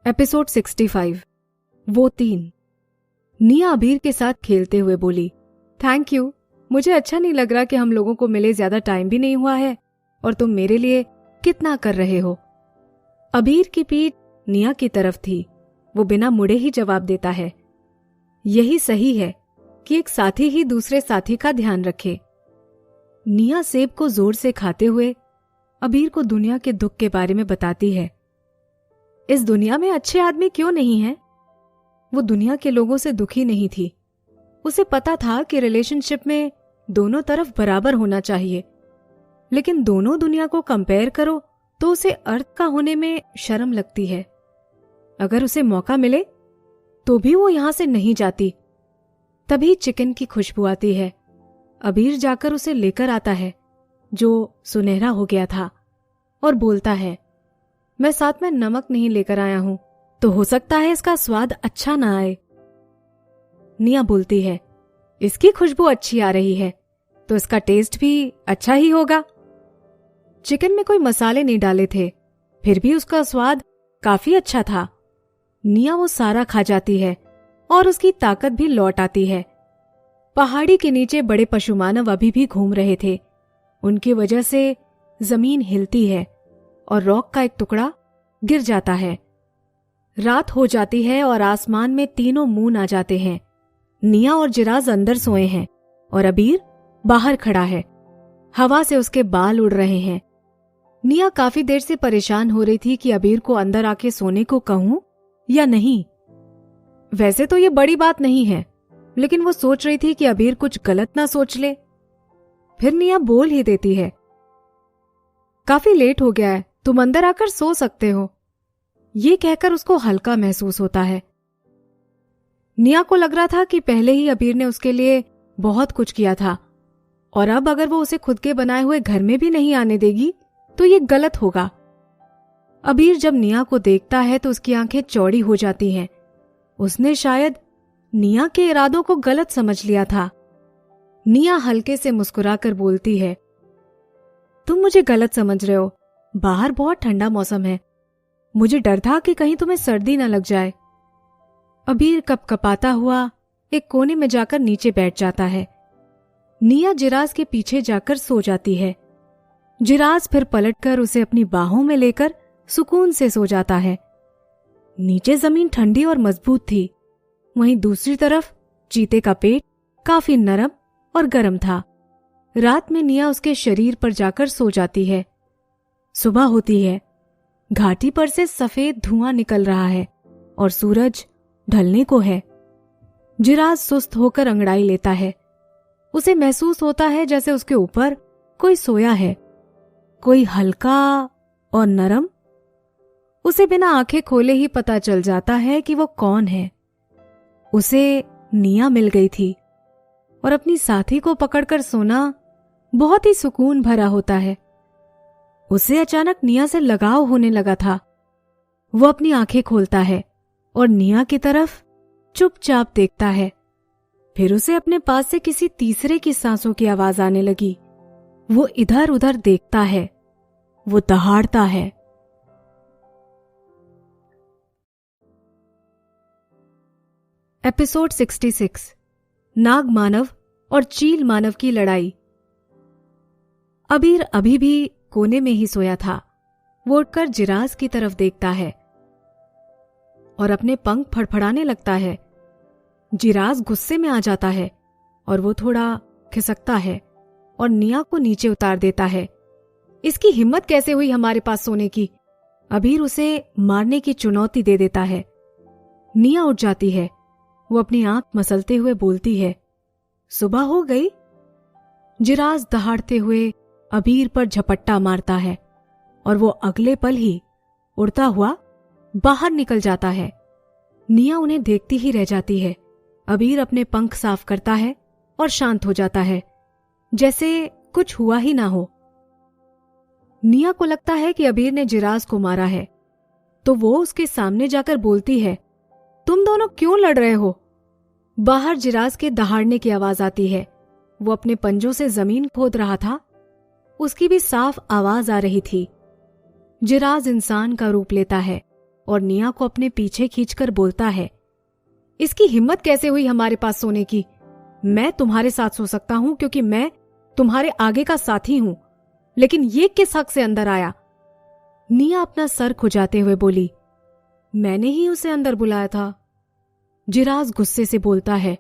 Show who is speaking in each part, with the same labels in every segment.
Speaker 1: Episode 65। वो 3। निया अबीर के साथ खेलते हुए बोली, थैंक यू। मुझे अच्छा नहीं लग रहा कि हम लोगों को मिले ज्यादा टाइम भी नहीं हुआ है और तुम मेरे लिए कितना कर रहे हो। अबीर की पीठ निया की तरफ थी। वो बिना मुड़े ही जवाब देता है, यही सही है कि एक साथी ही दूसरे साथी का ध्यान रखे। निया सेब को जोर से खाते हुए अबीर को दुनिया के दुख के बारे में बताती है। इस दुनिया में अच्छे आदमी क्यों नहीं हैं? वो दुनिया के लोगों से दुखी नहीं थी। उसे पता था कि रिलेशनशिप में दोनों तरफ बराबर होना चाहिए, लेकिन दोनों दुनिया को कंपेयर करो तो उसे अर्थ का होने में शर्म लगती है। अगर उसे मौका मिले तो भी वो यहां से नहीं जाती। तभी चिकन की खुशबू आती है। अबीर जाकर उसे लेकर आता है, जो सुनहरा हो गया था, और बोलता है, मैं साथ में नमक नहीं लेकर आया हूं, तो हो सकता है इसका स्वाद अच्छा ना आए। निया बोलती है, इसकी खुशबू अच्छी आ रही है तो इसका टेस्ट भी अच्छा ही होगा। चिकन में कोई मसाले नहीं डाले थे, फिर भी उसका स्वाद काफी अच्छा था। निया वो सारा खा जाती है और उसकी ताकत भी लौट आती है। पहाड़ी के नीचे बड़े पशुमानव अभी भी घूम रहे थे। उनकी वजह से जमीन हिलती है और रॉक का एक टुकड़ा गिर जाता है। रात हो जाती है और आसमान में तीनों मून आ जाते हैं। निया और जिराज अंदर सोए हैं और अबीर बाहर खड़ा है। हवा से उसके बाल उड़ रहे हैं। निया काफी देर से परेशान हो रही थी कि अबीर को अंदर आके सोने को कहूं या नहीं। वैसे तो ये बड़ी बात नहीं है, लेकिन वो सोच रही थी कि अबीर कुछ गलत ना सोच ले। फिर निया बोल ही देती है, काफी लेट हो गया है, तुम अंदर आकर सो सकते हो। ये कहकर उसको हल्का महसूस होता है। निया को लग रहा था कि पहले ही अबीर ने उसके लिए बहुत कुछ किया था और अब अगर वो उसे खुद के बनाए हुए घर में भी नहीं आने देगी तो ये गलत होगा। अबीर जब निया को देखता है तो उसकी आंखें चौड़ी हो जाती हैं। उसने शायद निया के इरादों को गलत समझ लिया था। निया हल्के से मुस्कुराकर बोलती है, तुम मुझे गलत समझ रहे हो। बाहर बहुत ठंडा मौसम है, मुझे डर था कि कहीं तुम्हें सर्दी न लग जाए। अबीर कपकपाता हुआ एक कोने में जाकर नीचे बैठ जाता है। निया जिराज के पीछे जाकर सो जाती है। जिराज फिर पलटकर उसे अपनी बाहों में लेकर सुकून से सो जाता है। नीचे जमीन ठंडी और मजबूत थी, वहीं दूसरी तरफ चीते का पेट काफी नरम और गर्म था। रात में निया उसके शरीर पर जाकर सो जाती है। सुबह होती है। घाटी पर से सफेद धुआं निकल रहा है और सूरज ढलने को है। जिराज सुस्त होकर अंगड़ाई लेता है। उसे महसूस होता है जैसे उसके ऊपर कोई सोया है, कोई हल्का और नरम। उसे बिना आंखें खोले ही पता चल जाता है कि वो कौन है। उसे निया मिल गई थी और अपनी साथी को पकड़कर सोना बहुत ही सुकून भरा होता है। उसे अचानक निया से लगाव होने लगा था। वो अपनी आंखें खोलता है और निया की तरफ चुपचाप देखता है। फिर उसे अपने पास से किसी तीसरे की सांसों की आवाज आने लगी। वो इधर उधर देखता है। वो दहाड़ता है। एपिसोड 66। नाग मानव और चील मानव की लड़ाई। अबीर अभी भी कोने में ही सोया था। वो उठकर जिराज की तरफ देखता है और अपने पंख फड़फड़ाने लगता है। जिराज गुस्से में आ जाता है और वो थोड़ा खिसकता है और निया को नीचे उतार देता है। इसकी हिम्मत कैसे हुई हमारे पास सोने की? अबीर उसे मारने की चुनौती दे देता है। निया उठ जाती है। वो अपनी आंख मसलते हुए बोलती है, सुबह हो गई। जिराज दहाड़ते हुए अबीर पर झपट्टा मारता है और वो अगले पल ही उड़ता हुआ बाहर निकल जाता है। निया उन्हें देखती ही रह जाती है। अबीर अपने पंख साफ करता है और शांत हो जाता है, जैसे कुछ हुआ ही ना हो। निया को लगता है कि अबीर ने जिराज को मारा है, तो वो उसके सामने जाकर बोलती है, तुम दोनों क्यों लड़ रहे हो? बाहर जिराज के दहाड़ने की आवाज आती है। वो अपने पंजों से जमीन खोद रहा था। उसकी भी साफ आवाज आ रही थी। जिराज इंसान का रूप लेता है और निया को अपने पीछे खींचकर बोलता है, इसकी हिम्मत कैसे हुई हमारे पास सोने की? मैं तुम्हारे साथ सो सकता हूं क्योंकि मैं तुम्हारे आगे का साथी हूं, लेकिन ये किस हक से अंदर आया? निया अपना सर खुजाते हुए बोली, मैंने ही उसे अंदर बुलाया था। जिराज गुस्से से बोलता है,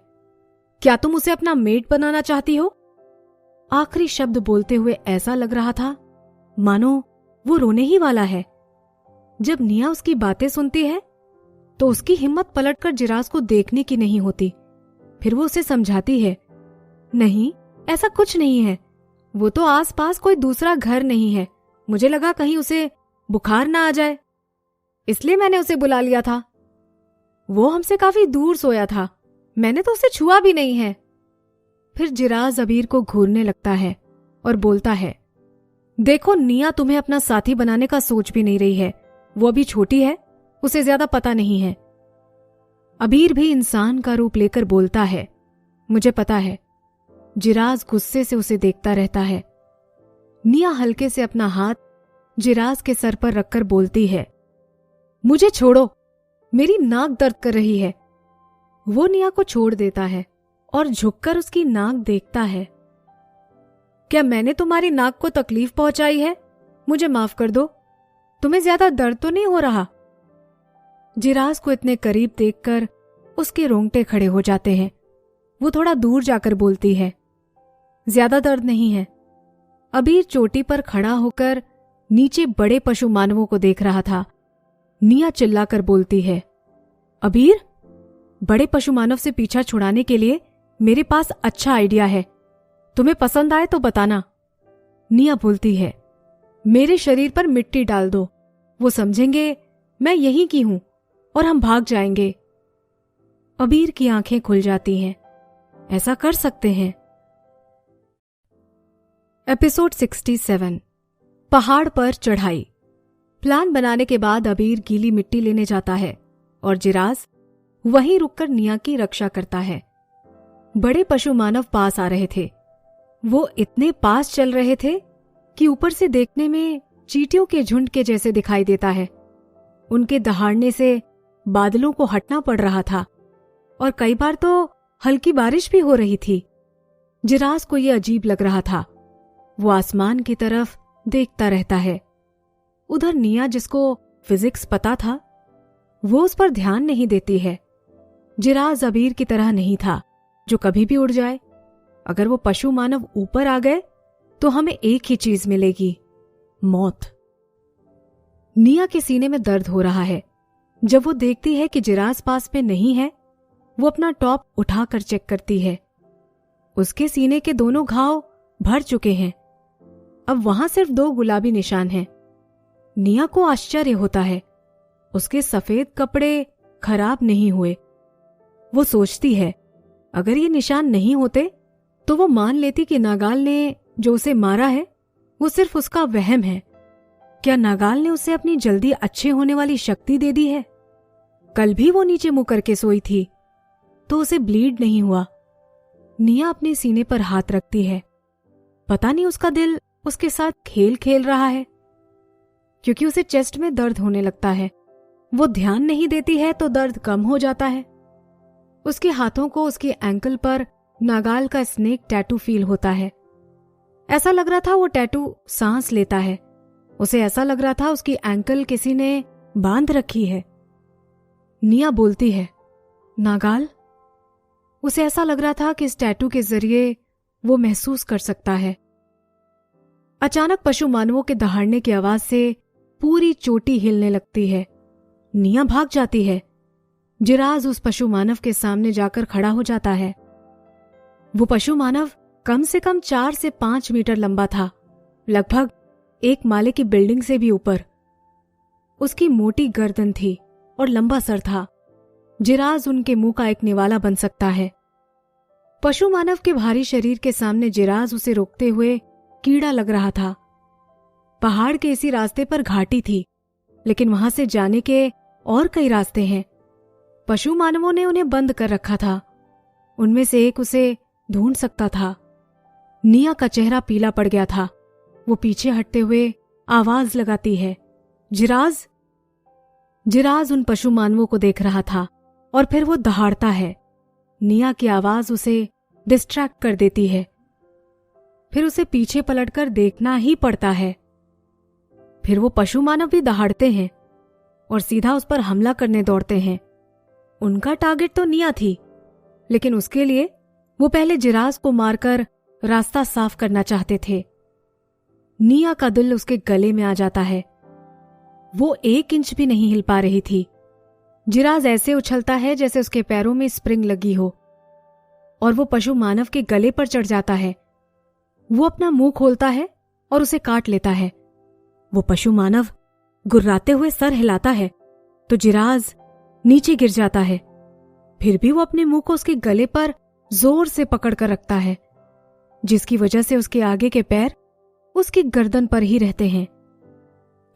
Speaker 1: क्या तुम उसे अपना मेट बनाना चाहती हो? आखिरी शब्द बोलते हुए ऐसा लग रहा था मानो वो रोने ही वाला है। जब निया उसकी बातें सुनती है तो उसकी हिम्मत पलटकर जिराज को देखने की नहीं होती। फिर वो उसे समझाती है, नहीं, ऐसा कुछ नहीं है, वो तो आसपास कोई दूसरा घर नहीं है, मुझे लगा कहीं उसे बुखार ना आ जाए, इसलिए मैंने उसे बुला लिया था। वो हमसे काफी दूर सोया था, मैंने तो उसे छुआ भी नहीं है। फिर जिराज अबीर को घूरने लगता है और बोलता है, देखो निया तुम्हें अपना साथी बनाने का सोच भी नहीं रही है, वो अभी छोटी है, उसे ज्यादा पता नहीं है। अबीर भी इंसान का रूप लेकर बोलता है, मुझे पता है। जिराज गुस्से से उसे देखता रहता है। निया हल्के से अपना हाथ जिराज के सर पर रखकर बोलती है, मुझे छोड़ो, मेरी नाक दर्द कर रही है। वो निया को छोड़ देता है और झुककर उसकी नाक देखता है। क्या मैंने तुम्हारी नाक को तकलीफ पहुंचाई है? मुझे माफ कर दो, तुम्हें ज्यादा दर्द तो नहीं हो रहा? जिराज को इतने करीब देखकर उसके रोंगटे खड़े हो जाते हैं। वो थोड़ा दूर जाकर बोलती है, ज्यादा दर्द नहीं है। अबीर चोटी पर खड़ा होकर नीचे बड़े पशु मानवों को देख रहा था। निया चिल्लाकर बोलती है, अबीर, बड़े पशु मानव से पीछा छुड़ाने के लिए मेरे पास अच्छा आइडिया है, तुम्हें पसंद आए तो बताना। निया बोलती है, मेरे शरीर पर मिट्टी डाल दो, वो समझेंगे मैं यहीं की हूं और हम भाग जाएंगे। अबीर की आंखें खुल जाती हैं। ऐसा कर सकते हैं। एपिसोड 67 पहाड़ पर चढ़ाई। प्लान बनाने के बाद अबीर गीली मिट्टी लेने जाता है और जिराज वहीं रुककर निया की रक्षा करता है। बड़े पशु मानव पास आ रहे थे। वो इतने पास चल रहे थे कि ऊपर से देखने में चींटियों के झुंड के जैसे दिखाई देता है। उनके दहाड़ने से बादलों को हटना पड़ रहा था और कई बार तो हल्की बारिश भी हो रही थी। जिराज को यह अजीब लग रहा था। वो आसमान की तरफ देखता रहता है। उधर निया, जिसको फिजिक्स पता था, वो उस पर ध्यान नहीं देती है। जिराज अबीर की तरह नहीं था जो कभी भी उड़ जाए। अगर वो पशु मानव ऊपर आ गए तो हमें एक ही चीज मिलेगी, मौत। निया के सीने में दर्द हो रहा है। जब वो देखती है कि जिराज पास में नहीं है, वो अपना टॉप उठाकर चेक करती है। उसके सीने के दोनों घाव भर चुके हैं। अब वहां सिर्फ 2 गुलाबी निशान हैं। निया को आश्चर्य होता है, उसके सफेद कपड़े खराब नहीं हुए। वो सोचती है, अगर ये निशान नहीं होते तो वो मान लेती कि नागाल ने जो उसे मारा है वो सिर्फ उसका वहम है। क्या नागाल ने उसे अपनी जल्दी अच्छे होने वाली शक्ति दे दी है? कल भी वो नीचे मुंह करके सोई थी तो उसे ब्लीड नहीं हुआ। निया अपने सीने पर हाथ रखती है। पता नहीं उसका दिल उसके साथ खेल खेल रहा है, क्योंकि उसे चेस्ट में दर्द होने लगता है। वो ध्यान नहीं देती है तो दर्द कम हो जाता है। उसके हाथों को उसकी एंकल पर नागाल का स्नेक टैटू फील होता है। ऐसा लग रहा था वो टैटू सांस लेता है। उसे ऐसा लग रहा था उसकी एंकल किसी ने बांध रखी है। निया बोलती है, नागाल। उसे ऐसा लग रहा था कि इस टैटू के जरिए वो महसूस कर सकता है। अचानक पशु मानवों के दहाड़ने की आवाज से पूरी चोटी हिलने लगती है। निया भाग जाती है। जिराज उस पशु मानव के सामने जाकर खड़ा हो जाता है। वो पशु मानव कम से कम 4 से 5 मीटर लंबा था, लगभग 1 माले की बिल्डिंग से भी ऊपर। उसकी मोटी गर्दन थी और लंबा सर था। जिराज उनके मुंह का एक निवाला बन सकता है। पशु मानव के भारी शरीर के सामने जिराज उसे रोकते हुए कीड़ा लग रहा था। पहाड़ के इसी रास्ते पर घाटी थी, लेकिन वहां से जाने के और कई रास्ते हैं। पशु मानवों ने उन्हें बंद कर रखा था। उनमें से एक उसे ढूंढ सकता था। निया का चेहरा पीला पड़ गया था। वो पीछे हटते हुए आवाज लगाती है, जिराज। जिराज उन पशु मानवों को देख रहा था और फिर वो दहाड़ता है। निया की आवाज उसे डिस्ट्रैक्ट कर देती है। फिर उसे पीछे पलटकर देखना ही पड़ता है। फिर वो पशु मानव भी दहाड़ते हैं और सीधा उस पर हमला करने दौड़ते हैं। उनका टारगेट तो निया थी, लेकिन उसके लिए वो पहले जिराज को मारकर रास्ता साफ करना चाहते थे। निया का दिल उसके गले में आ जाता है। वो 1 इंच भी नहीं हिल पा रही थी। जिराज ऐसे उछलता है जैसे उसके पैरों में स्प्रिंग लगी हो और वो पशु मानव के गले पर चढ़ जाता है। वो अपना मुंह खोलता है और उसे काट लेता है। वो पशु मानव गुर्राते हुए सर हिलाता है तो जिराज नीचे गिर जाता है। फिर भी वो अपने मुंह को उसके गले पर जोर से पकड़ कर रखता है, जिसकी वजह से उसके आगे के पैर उसकी गर्दन पर ही रहते हैं।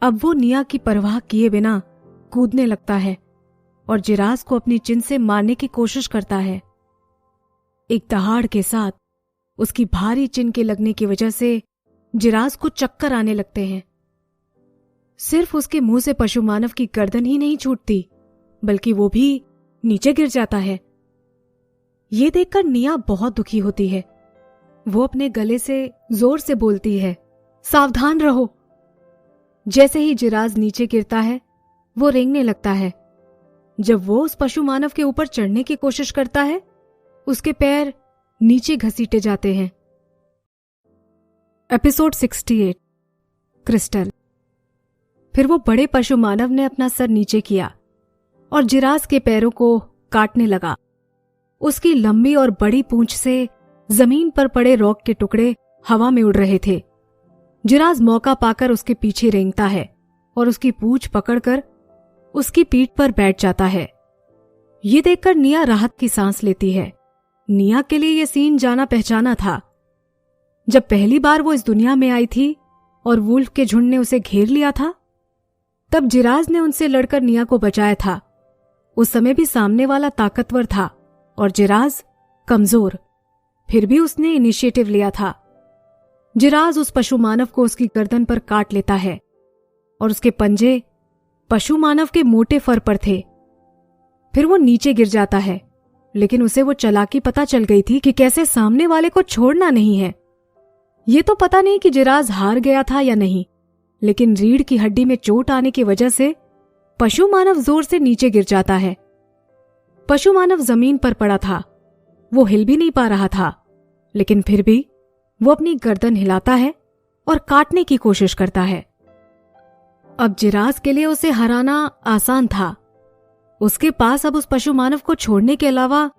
Speaker 1: अब वो निया की परवाह किए बिना कूदने लगता है और जिराज को अपनी चिन से मारने की कोशिश करता है। एक दहाड़ के साथ उसकी भारी चिन के लगने की वजह से जिराज को चक्कर आने लगते हैं। सिर्फ उसके मुंह से पशु मानव की गर्दन ही नहीं छूटती, बल्कि वो भी नीचे गिर जाता है। ये देखकर निया बहुत दुखी होती है। वो अपने गले से जोर से बोलती है, सावधान रहो। जैसे ही जिराज नीचे गिरता है, वो रेंगने लगता है। जब वो उस पशु मानव के ऊपर चढ़ने की कोशिश करता है, उसके पैर नीचे घसीटे जाते हैं। Episode 68 crystal. फिर वो बड़े पशु मानव ने अपना सर नीचे किया और जिराज के पैरों को काटने लगा। उसकी लंबी और बड़ी पूंछ से जमीन पर पड़े रॉक के टुकड़े हवा में उड़ रहे थे। जिराज मौका पाकर उसके पीछे रेंगता है और उसकी पूंछ पकड़कर उसकी पीठ पर बैठ जाता है। ये देखकर निया राहत की सांस लेती है। निया के लिए यह सीन जाना पहचाना था। जब पहली बार वो इस दुनिया में आई थी और वुल्फ के झुंड ने उसे घेर लिया था, तब जिराज ने उनसे लड़कर निया को बचाया था। उस समय भी सामने वाला ताकतवर था और जिराज कमजोर। फिर भी उसने इनिशिएटिव लिया था। जिराज उस पशु मानव को उसकी गर्दन पर काट लेता है और उसके पंजे पशु मानव के मोटे फर पर थे। फिर वो नीचे गिर जाता है, लेकिन उसे वो चालाकी पता चल गई थी कि कैसे सामने वाले को छोड़ना नहीं है। ये तो पता नहीं कि जिराज हार गया था या नहीं, लेकिन रीढ़ की हड्डी में चोट आने की वजह से पशु मानव जोर से नीचे गिर जाता है। पशु मानव जमीन पर पड़ा था। वो हिल भी नहीं पा रहा था, लेकिन फिर भी वो अपनी गर्दन हिलाता है और काटने की कोशिश करता है। अब जिराज के लिए उसे हराना आसान था। उसके पास अब उस पशु मानव को छोड़ने के अलावा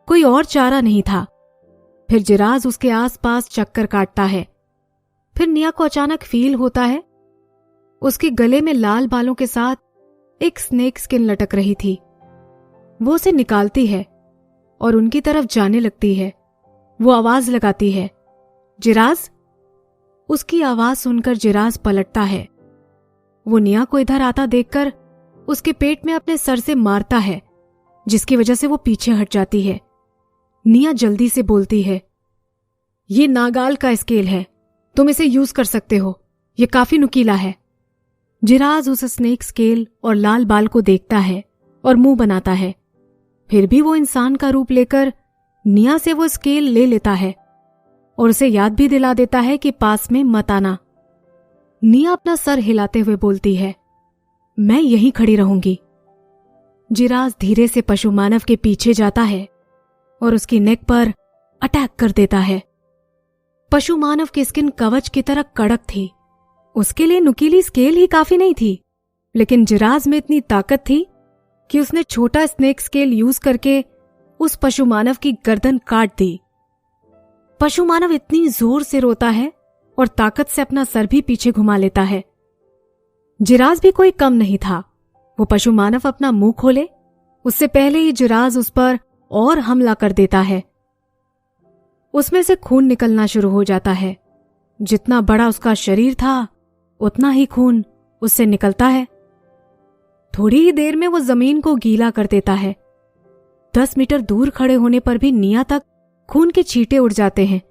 Speaker 1: कोई और चारा नहीं था। फिर जिराज उसके आसपास चक्कर काटता है। फिर निया को अचानक फील होता है उसके गले में लाल बालों के साथ एक स्नेक स्किन लटक रही थी। वो उसे निकालती है और उनकी तरफ जाने लगती है। वो आवाज लगाती है, जिराज। उसकी आवाज सुनकर जिराज पलटता है। वो निया को इधर आता देखकर उसके पेट में अपने सर से मारता है, जिसकी वजह से वो पीछे हट जाती है। निया जल्दी से बोलती है, ये नागाल का स्केल है, तुम इसे यूज कर सकते हो, ये काफी नुकीला है। जिराज उस स्नेक स्केल और लाल बाल को देखता है और मुंह बनाता है। फिर भी वो इंसान का रूप लेकर निया से वो स्केल ले लेता है और उसे याद भी दिला देता है कि पास में मत आना। निया अपना सर हिलाते हुए बोलती है, मैं यहीं खड़ी रहूंगी। जिराज धीरे से पशु मानव के पीछे जाता है और उसकी नेक पर अटैक कर देता है। पशु मानव की स्किन कवच की तरह कड़क थी। उसके लिए नुकीली स्केल ही काफी नहीं थी, लेकिन जिराज में इतनी ताकत थी कि उसने छोटा स्नेक स्केल यूज करके उस पशु मानव की गर्दन काट दी। पशु मानव इतनी जोर से रोता है और ताकत से अपना सर भी पीछे घुमा लेता है। जिराज भी कोई कम नहीं था। वो पशु मानव अपना मुंह खोले उससे पहले ही जिराज उस पर और हमला कर देता है। उसमें से खून निकलना शुरू हो जाता है। जितना बड़ा उसका शरीर था, उतना ही खून उससे निकलता है। थोड़ी ही देर में वो जमीन को गीला कर देता है। 10 मीटर दूर खड़े होने पर भी निया तक खून के छींटे उड़ जाते हैं।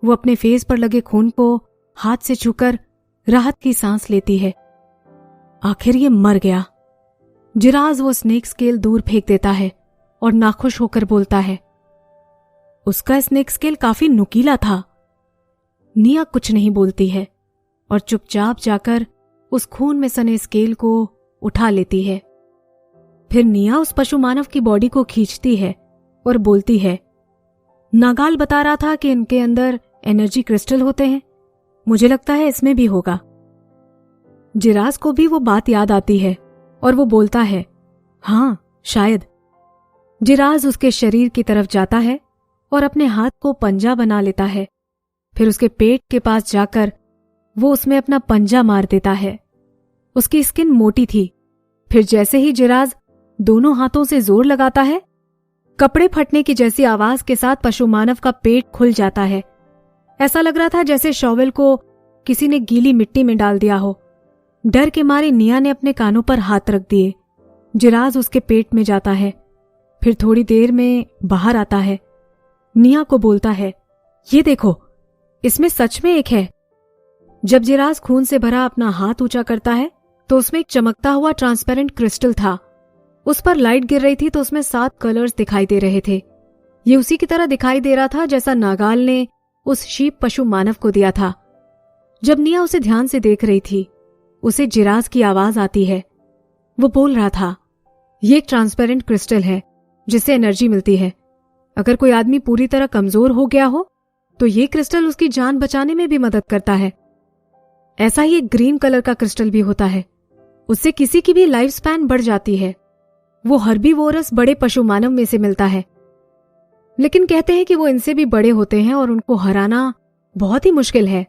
Speaker 1: वो अपने फेस पर लगे खून को हाथ से छूकर राहत की सांस लेती है। आखिर ये मर गया। जिराज वो स्नेक स्केल दूर फेंक देता है और नाखुश होकर बोलता है, उसका स्नेक स्केल काफी नुकीला था। निया कुछ नहीं बोलती है और चुपचाप जाकर उस खून में सने स्केल को उठा लेती है। फिर निया उस पशु मानव की बॉडी को खींचती है और बोलती है, नागाल बता रहा था कि इनके अंदर एनर्जी क्रिस्टल होते हैं, मुझे लगता है इसमें भी होगा। जिराज को भी वो बात याद आती है और वो बोलता है, हाँ शायद। जिराज उसके शरीर की तरफ जाता है और अपने हाथ को पंजा बना लेता है। फिर उसके पेट के पास जाकर वो उसमें अपना पंजा मार देता है। उसकी स्किन मोटी थी। फिर जैसे ही जिराज दोनों हाथों से जोर लगाता है, कपड़े फटने की जैसी आवाज के साथ पशु मानव का पेट खुल जाता है। ऐसा लग रहा था जैसे शॉवेल को किसी ने गीली मिट्टी में डाल दिया हो। डर के मारे निया ने अपने कानों पर हाथ रख दिए। जिराज उसके पेट में जाता है, फिर थोड़ी देर में बाहर आता है। निया को बोलता है, ये देखो, इसमें सच में एक है। जब जिराज खून से भरा अपना हाथ ऊंचा करता है तो उसमें एक चमकता हुआ ट्रांसपेरेंट क्रिस्टल था। उस पर लाइट गिर रही थी तो उसमें 7 कलर्स दिखाई दे रहे थे। ये उसी की तरह दिखाई दे रहा था जैसा नागाल ने उस शीप पशु मानव को दिया था। जब निया उसे ध्यान से देख रही थी, उसे जिराज की आवाज आती है। वो बोल रहा था, ये एक ट्रांसपेरेंट क्रिस्टल है जिससे एनर्जी मिलती है। अगर कोई आदमी पूरी तरह कमजोर हो गया हो तो ये क्रिस्टल उसकी जान बचाने में भी मदद करता है। ऐसा ही एक ग्रीन कलर का क्रिस्टल भी होता है, उससे किसी की भी लाइफ स्पैन बढ़ जाती है। वो हर्बीवोरस बड़े पशु मानव में से मिलता है, लेकिन कहते हैं कि वो इनसे भी बड़े होते हैं और उनको हराना बहुत ही मुश्किल है।